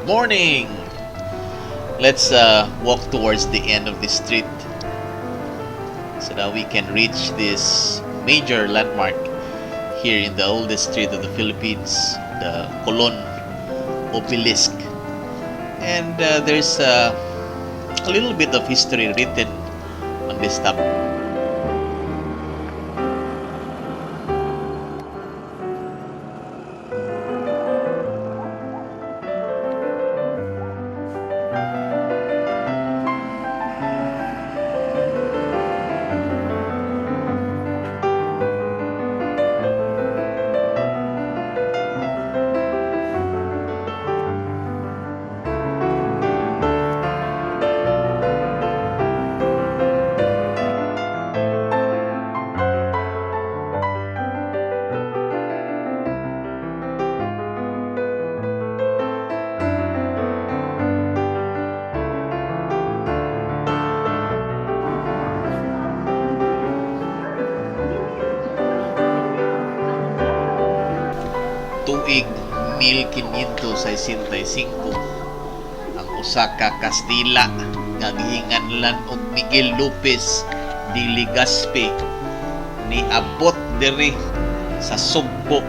morning! Let's walk towards the end of this street so that we can reach this major landmark here in the oldest street of the Philippines, the Colon Obelisk. And there's a little bit of history written on this top. Tuig 1565 ang usa ka Kastila nga gihinganlan og Miguel Lopez de Legazpi ni abot diri sa Sugbo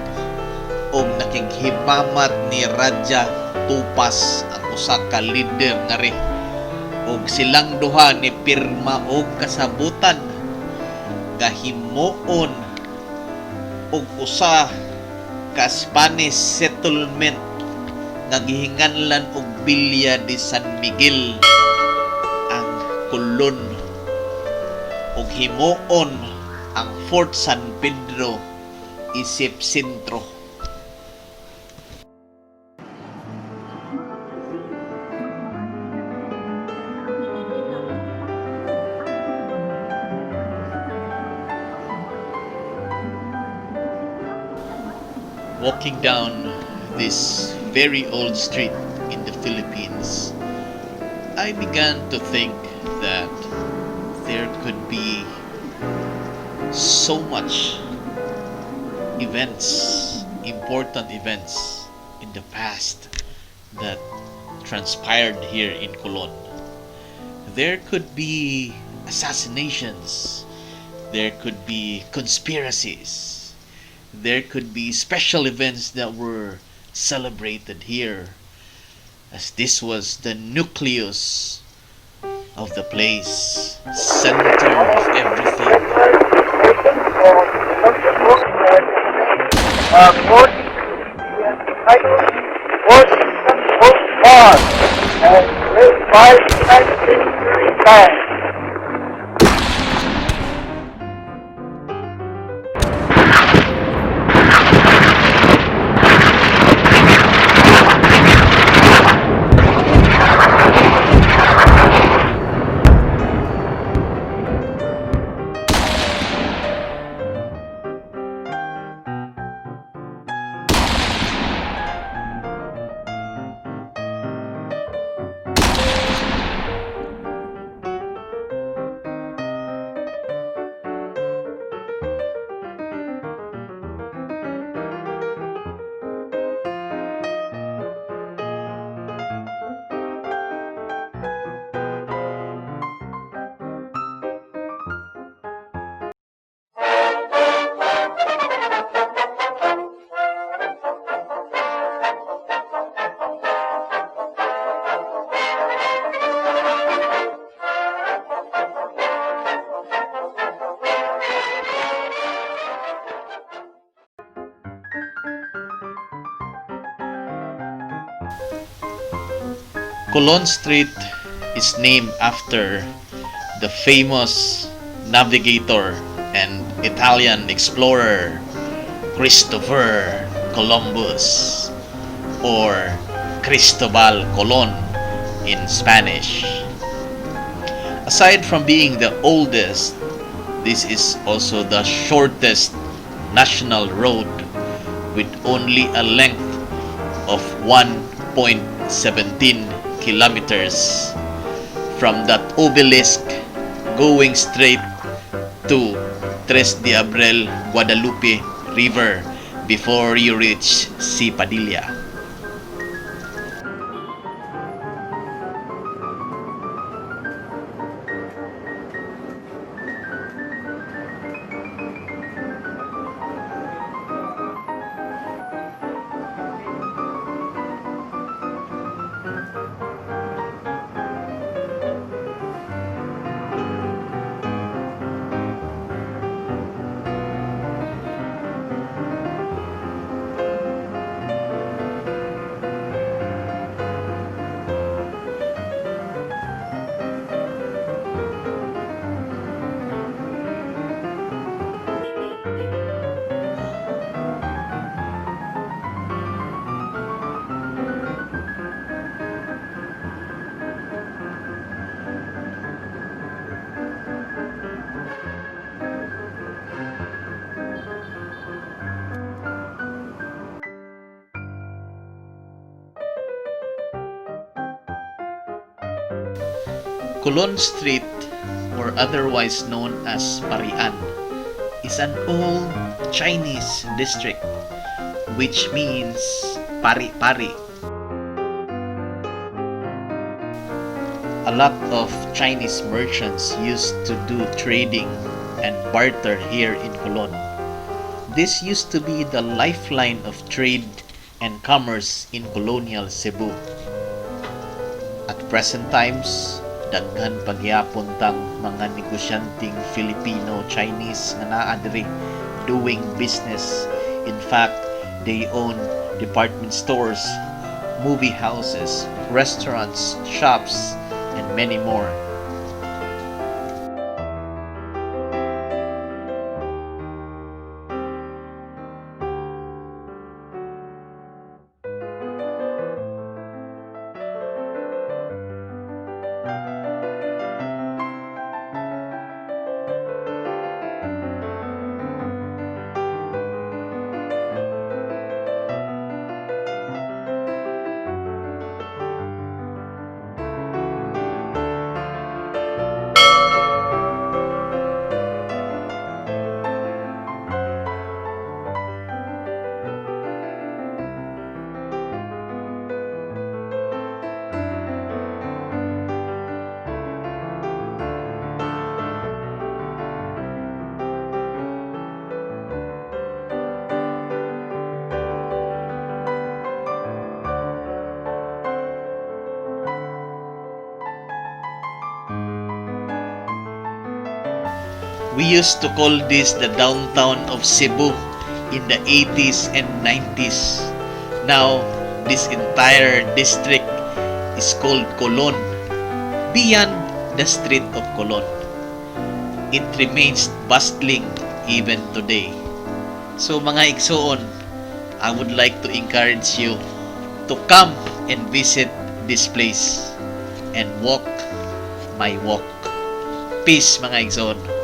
og nakighimamat ni Raja Tupas ang usa ka leader nga ri, og silang duha ni pirma og kasabutan nga himuon og usa ka Spanish settlement nga gihinganlan og Villa de San Miguel ang Colon, og himuon ang Fort San Pedro isip sentro. Walking down this very old street in the Philippines, I began to think that there could be so much events, important events in the past that transpired here in Colon. There could be assassinations, there could be conspiracies, there could be special events that were celebrated here, as this was the nucleus of the place, center of everything. Colon Street is named after the famous navigator and Italian explorer Christopher Columbus, or Cristobal Colon in Spanish. Aside from being the oldest, this is also the shortest national road with only a length of 1.17 kilometers from that obelisk going straight to Tres de Abril Guadalupe River before you reach Padilla. Colon Street, or otherwise known as Parian, is an old Chinese district, which means pari-pari. A lot of Chinese merchants used to do trading and barter here in Colon. This used to be the lifeline of trade and commerce in colonial Cebu. At present times, daghan pagyapon tang mga negosyanteng Filipino-Chinese nga naa diri doing business. In fact, they own department stores, movie houses, restaurants, shops, and many more. We used to call this the downtown of Cebu in the 80s and 90s. Now, this entire district is called Colon, beyond the street of Colon. It remains bustling even today. So mga igsoon, I would like to encourage you to come and visit this place and walk my walk. Peace mga igsoon.